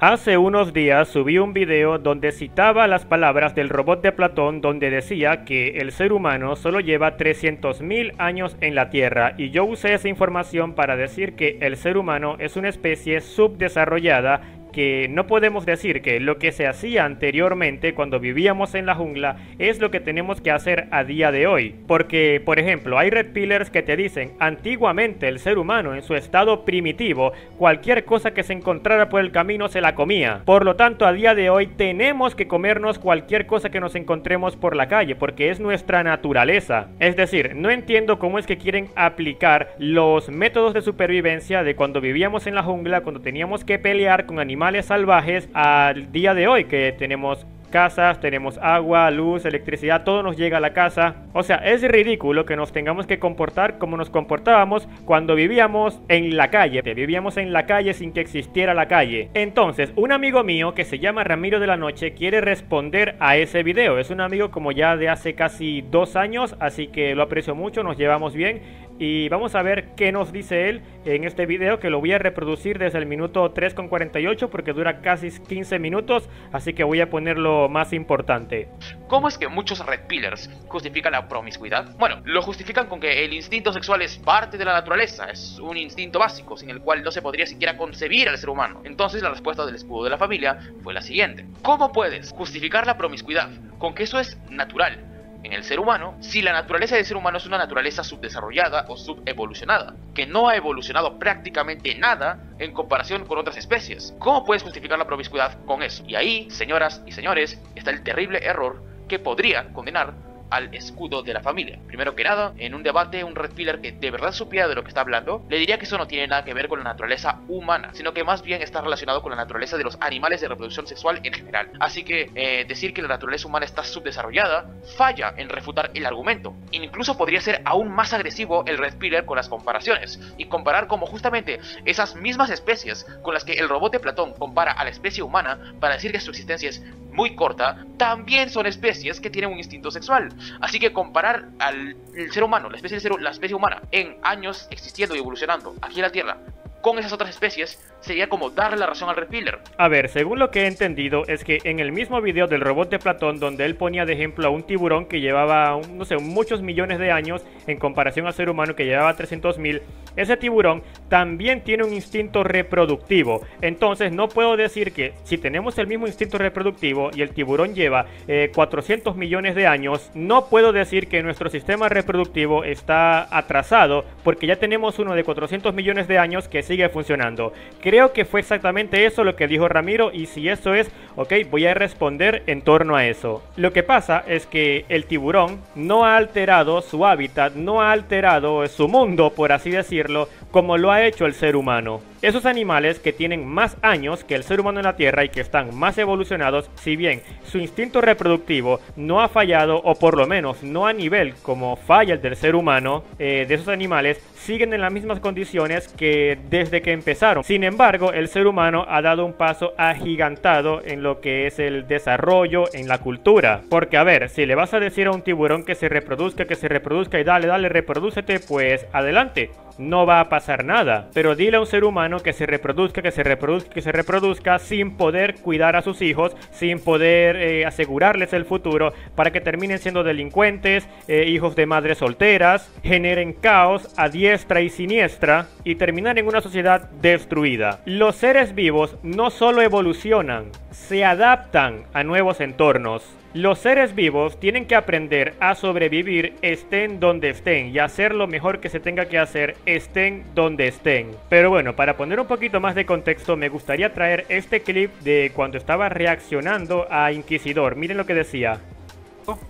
Hace unos días subí un video donde citaba las palabras del robot de Platón, donde decía que el ser humano solo lleva 300.000 años en la Tierra, y yo usé esa información para decir que el ser humano es una especie subdesarrollada, que no podemos decir que lo que se hacía anteriormente cuando vivíamos en la jungla es lo que tenemos que hacer a día de hoy. Porque, por ejemplo, hay red pillers que te dicen, antiguamente el ser humano en su estado primitivo, cualquier cosa que se encontrara por el camino se la comía. Por lo tanto, a día de hoy tenemos que comernos cualquier cosa que nos encontremos por la calle, porque es nuestra naturaleza. Es decir, no entiendo cómo es que quieren aplicar los métodos de supervivencia de cuando vivíamos en la jungla, cuando teníamos que pelear con animales salvajes, al día de hoy que tenemos casas, tenemos agua, luz, electricidad, todo nos llega a la casa. O sea, es ridículo que nos tengamos que comportar como nos comportábamos cuando vivíamos en la calle. Vivíamos en la calle sin que existiera la calle. Entonces, un amigo mío que se llama Ramiro de la Noche quiere responder a ese video. Es un amigo como ya de hace casi 2 años, así que lo aprecio mucho, nos llevamos bien. Y vamos a ver qué nos dice él en este video, que lo voy a reproducir desde el minuto 3,48 porque dura casi 15 minutos, así que voy a poner lo más importante. ¿Cómo es que muchos red pillers justifican la promiscuidad? Bueno, lo justifican con que el instinto sexual es parte de la naturaleza, es un instinto básico sin el cual no se podría siquiera concebir al ser humano. Entonces la respuesta del escudo de la familia fue la siguiente: ¿cómo puedes justificar la promiscuidad con que eso es natural en el ser humano, si la naturaleza del ser humano es una naturaleza subdesarrollada o subevolucionada, que no ha evolucionado prácticamente nada en comparación con otras especies? ¿Cómo puedes justificar la promiscuidad con eso? Y ahí, señoras y señores, está el terrible error que podría condenar al escudo de la familia. Primero que nada, en un debate, un red pillar que de verdad supiera de lo que está hablando, le diría que eso no tiene nada que ver con la naturaleza humana, sino que más bien está relacionado con la naturaleza de los animales de reproducción sexual en general. Así que decir que la naturaleza humana está subdesarrollada falla en refutar el argumento. Incluso podría ser aún más agresivo el red pillar con las comparaciones, y comparar como justamente esas mismas especies con las que el robot de Platón compara a la especie humana para decir que su existencia es muy corta, también son especies que tienen un instinto sexual. Así que comparar al ser humano, la especie humana, en años existiendo y evolucionando aquí en la Tierra con esas otras especies, sería como darle la razón al red pillar. A ver, según lo que he entendido, es que en el mismo video del robot de Platón, donde él ponía de ejemplo a un tiburón que llevaba, no sé, muchos millones de años en comparación al ser humano que llevaba 300.000, ese tiburón también tiene un instinto reproductivo. Entonces no puedo decir que si tenemos el mismo instinto reproductivo y el tiburón lleva 400 millones de años, no puedo decir que nuestro sistema reproductivo está atrasado porque ya tenemos uno de 400 millones de años que sigue funcionando. Creo que fue exactamente eso lo que dijo Ramiro, y si eso es, ok, voy a responder en torno a eso. Lo que pasa es que el tiburón no ha alterado su hábitat, no ha alterado su mundo, por así decirlo, como lo ha hecho el ser humano. Esos animales que tienen más años que el ser humano en la Tierra y que están más evolucionados, si bien su instinto reproductivo no ha fallado, o por lo menos no a nivel como falla el del ser humano, de esos animales siguen en las mismas condiciones que desde que empezaron. Sin embargo, el ser humano ha dado un paso agigantado en lo que es el desarrollo en la cultura. Porque a ver, si le vas a decir a un tiburón que se reproduzca y dale, reprodúcete, pues adelante, no va a pasar nada. Pero dile a un ser humano que se reproduzca sin poder cuidar a sus hijos, sin poder asegurarles el futuro, para que terminen siendo delincuentes, hijos de madres solteras, generen caos a diestra y siniestra y terminar en una sociedad destruida. Los seres vivos no solo evolucionan, se adaptan a nuevos entornos. Los seres vivos tienen que aprender a sobrevivir estén donde estén y hacer lo mejor que se tenga que hacer estén donde estén. Pero bueno, para poner un poquito más de contexto, me gustaría traer este clip de cuando estaba reaccionando a Inquisidor. Miren lo que decía.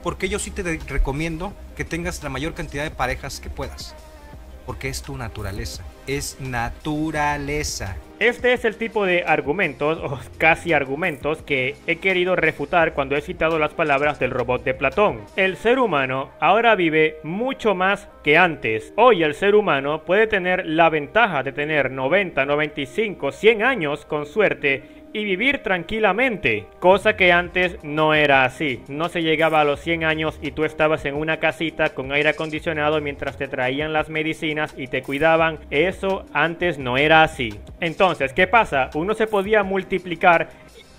Porque yo sí te recomiendo que tengas la mayor cantidad de parejas que puedas. Porque es tu naturaleza. Es naturaleza. Este es el tipo de argumentos, o casi argumentos, que he querido refutar cuando he citado las palabras del robot de Platón. El ser humano ahora vive mucho más que antes. Hoy el ser humano puede tener la ventaja de tener 90, 95, 100 años con suerte, y vivir tranquilamente, cosa que antes no era así. No se llegaba a los 100 años y tú estabas en una casita con aire acondicionado mientras te traían las medicinas y te cuidaban. Eso antes no era así. Entonces, ¿qué pasa? Uno se podía multiplicar,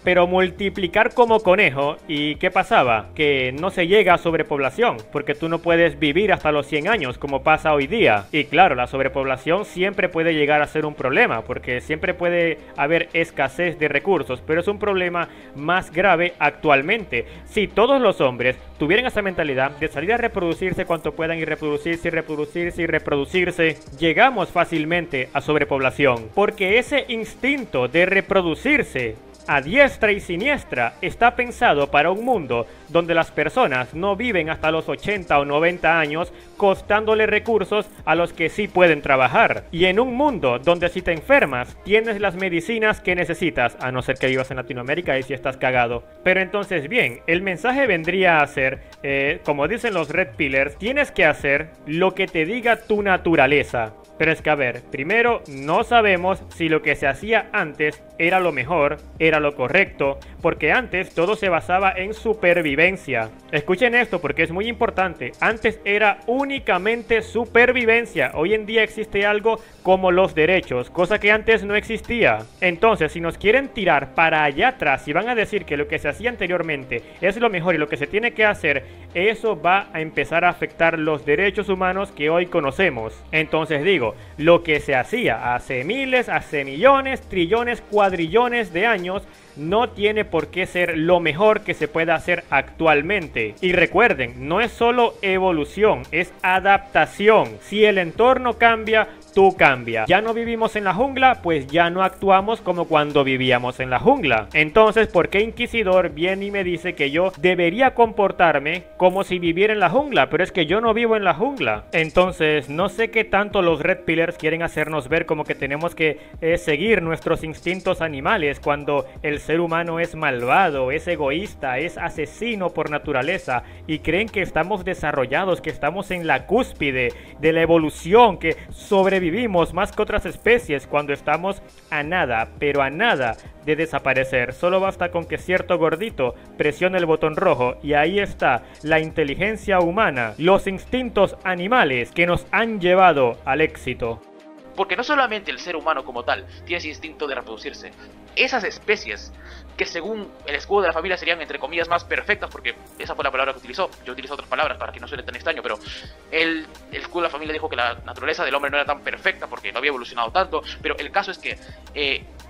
pero multiplicar como conejo. ¿Y qué pasaba? Que no se llega a sobrepoblación, porque tú no puedes vivir hasta los 100 años como pasa hoy día. Y claro, la sobrepoblación siempre puede llegar a ser un problema, porque siempre puede haber escasez de recursos, pero es un problema más grave actualmente. Si todos los hombres tuvieran esa mentalidad de salir a reproducirse cuanto puedan y reproducirse y reproducirse y reproducirse, llegamos fácilmente a sobrepoblación, porque ese instinto de reproducirse a diestra y siniestra está pensado para un mundo donde las personas no viven hasta los 80 o 90 años, costándole recursos a los que sí pueden trabajar. Y en un mundo donde si te enfermas, tienes las medicinas que necesitas, a no ser que vivas en Latinoamérica y si estás cagado. Pero entonces bien, el mensaje vendría a ser, como dicen los Red Pillers, tienes que hacer lo que te diga tu naturaleza. Pero es que a ver, primero no sabemos si lo que se hacía antes era lo mejor, era lo correcto, porque antes todo se basaba en supervivencia. Escuchen esto porque es muy importante, antes era únicamente supervivencia, hoy en día existe algo como los derechos, cosa que antes no existía. Entonces, si nos quieren tirar para allá atrás y van a decir que lo que se hacía anteriormente es lo mejor y lo que se tiene que hacer, eso va a empezar a afectar los derechos humanos que hoy conocemos. Entonces digo, lo que se hacía hace miles, hace millones, trillones, cuadrillones de años no tiene por qué ser lo mejor que se pueda hacer actualmente. Y recuerden, no es solo evolución, es adaptación. Si el entorno cambia, tú cambia. Ya no vivimos en la jungla, pues ya no actuamos como cuando vivíamos en la jungla. Entonces, ¿por qué Inquisidor viene y me dice que yo debería comportarme como si viviera en la jungla? Pero es que yo no vivo en la jungla. Entonces, no sé qué tanto los Red Pillers quieren hacernos ver como que tenemos que seguir nuestros instintos animales cuando el ser humano es malvado, es egoísta, es asesino por naturaleza y creen que estamos desarrollados, que estamos en la cúspide de la evolución, que sobrevivimos más que otras especies cuando estamos a nada, pero a nada de desaparecer. Solo basta con que cierto gordito presione el botón rojo y ahí está la inteligencia humana, los instintos animales que nos han llevado al éxito. Porque no solamente el ser humano como tal tiene ese instinto de reproducirse, esas especies que según el escudo de la familia serían entre comillas más perfectas, porque esa fue la palabra que utilizó, yo utilizo otras palabras para que no suene tan extraño, pero el escudo de la familia dijo que la naturaleza del hombre no era tan perfecta porque no había evolucionado tanto, pero el caso es que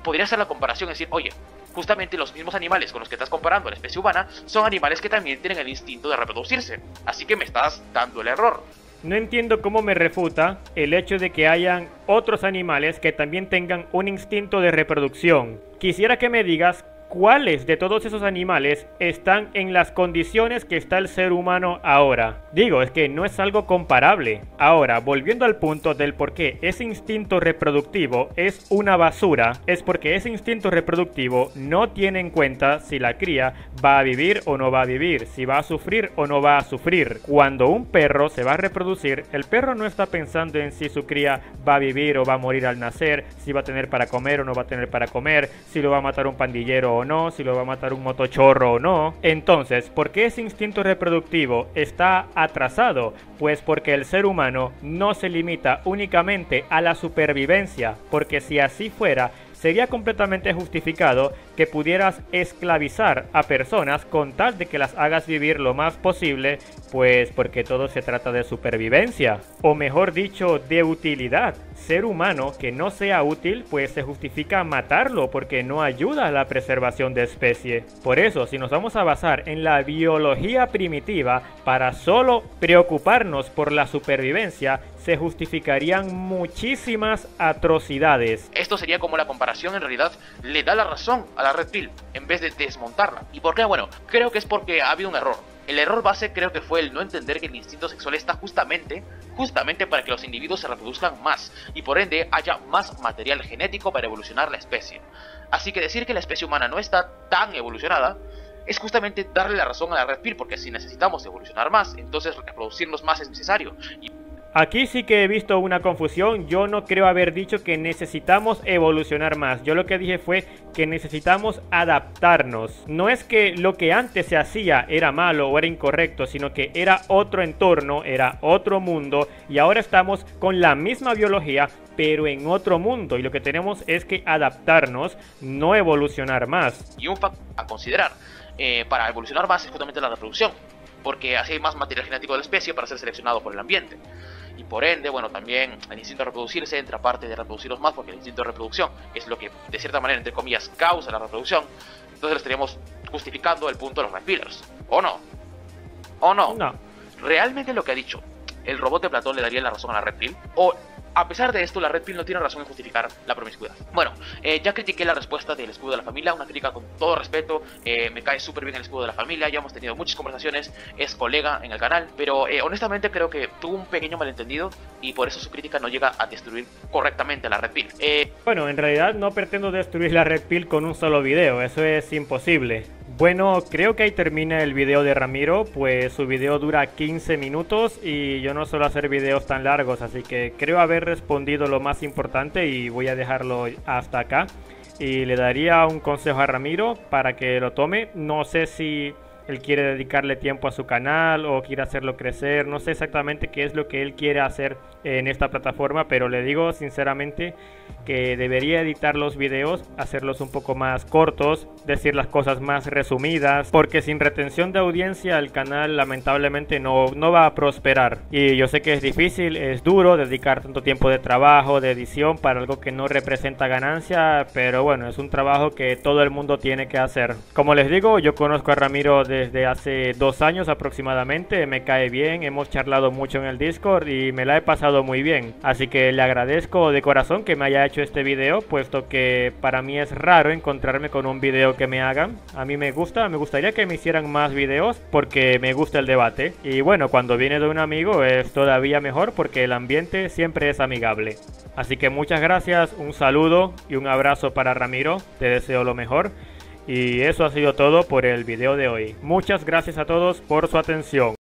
podría ser la comparación, es decir, oye, justamente los mismos animales con los que estás comparando a la especie humana son animales que también tienen el instinto de reproducirse, así que me estás dando el error. No entiendo cómo me refuta el hecho de que hayan otros animales que también tengan un instinto de reproducción. Quisiera que me digas ¿cuáles de todos esos animales están en las condiciones que está el ser humano ahora? Digo, es que no es algo comparable. Ahora, volviendo al punto del por qué ese instinto reproductivo es una basura, es porque ese instinto reproductivo no tiene en cuenta si la cría va a vivir o no va a vivir, si va a sufrir o no va a sufrir. Cuando un perro se va a reproducir, el perro no está pensando en si su cría va a vivir o va a morir al nacer, si va a tener para comer o no va a tener para comer, si lo va a matar un pandillero o no, si lo va a matar un motochorro o no. Entonces, ¿por qué ese instinto reproductivo está atrasado? Pues porque el ser humano no se limita únicamente a la supervivencia, porque si así fuera, sería completamente justificado que pudieras esclavizar a personas con tal de que las hagas vivir lo más posible, pues porque todo se trata de supervivencia, o mejor dicho, de utilidad. Ser humano que no sea útil, pues se justifica matarlo porque no ayuda a la preservación de especie. Por eso, si nos vamos a basar en la biología primitiva para solo preocuparnos por la supervivencia, se justificarían muchísimas atrocidades. Esto sería como la comparación en realidad le da la razón a la Red Pill en vez de desmontarla. ¿Y por qué? Bueno, creo que es porque ha habido un error. El error base creo que fue el no entender que el instinto sexual está justamente para que los individuos se reproduzcan más y por ende haya más material genético para evolucionar la especie. Así que decir que la especie humana no está tan evolucionada es justamente darle la razón a la Red Pill, porque si necesitamos evolucionar más, entonces reproducirnos más es necesario. Y Aquí sí que he visto una confusión. Yo no creo haber dicho que necesitamos evolucionar más. Yo lo que dije fue que necesitamos adaptarnos. No es que lo que antes se hacía era malo o era incorrecto, sino que era otro entorno, era otro mundo, y ahora estamos con la misma biología pero en otro mundo, y lo que tenemos es que adaptarnos, no evolucionar más. Y un factor a considerar para evolucionar más es justamente la reproducción, porque así hay más material genético de la especie para ser seleccionado por el ambiente. Y por ende, bueno, también el instinto de reproducirse entra parte de reproducirlos más, porque el instinto de reproducción es lo que, de cierta manera, entre comillas, causa la reproducción. Entonces estaríamos justificando el punto de los Red Pillars. ¿O no? ¿O no? No. ¿Realmente lo que ha dicho el robot de Platón le daría la razón a la Red Pill? ¿O a pesar de esto, la Red Pill no tiene razón en justificar la promiscuidad? Bueno, ya critiqué la respuesta del escudo de la familia, una crítica con todo respeto. Me cae súper bien el escudo de la familia, ya hemos tenido muchas conversaciones, es colega en el canal, pero honestamente creo que tuvo un pequeño malentendido y por eso su crítica no llega a destruir correctamente la Red Pill. Bueno, en realidad no pretendo destruir la Red Pill con un solo video, eso es imposible. Bueno, creo que ahí termina el video de Ramiro, pues su video dura 15 minutos y yo no suelo hacer videos tan largos, así que creo haber respondido lo más importante y voy a dejarlo hasta acá. Y le daría un consejo a Ramiro para que lo tome. No sé si él quiere dedicarle tiempo a su canal o quiere hacerlo crecer, no sé exactamente qué es lo que él quiere hacer en esta plataforma, pero le digo sinceramente que debería editar los videos, hacerlos un poco más cortos, decir las cosas más resumidas, porque sin retención de audiencia el canal lamentablemente no va a prosperar. Y yo sé que es difícil, es duro dedicar tanto tiempo de trabajo, de edición para algo que no representa ganancia, pero bueno, es un trabajo que todo el mundo tiene que hacer. Como les digo, yo conozco a Ramiro desde hace 2 años aproximadamente, me cae bien, hemos charlado mucho en el Discord y me la he pasado muy bien, así que le agradezco de corazón que me haya hecho este video, puesto que para mí es raro encontrarme con un video que me hagan. A mí me gustaría que me hicieran más videos porque me gusta el debate, y bueno, cuando viene de un amigo es todavía mejor porque el ambiente siempre es amigable. Así que muchas gracias, un saludo y un abrazo para Ramiro, te deseo lo mejor. Y eso ha sido todo por el video de hoy. Muchas gracias a todos por su atención.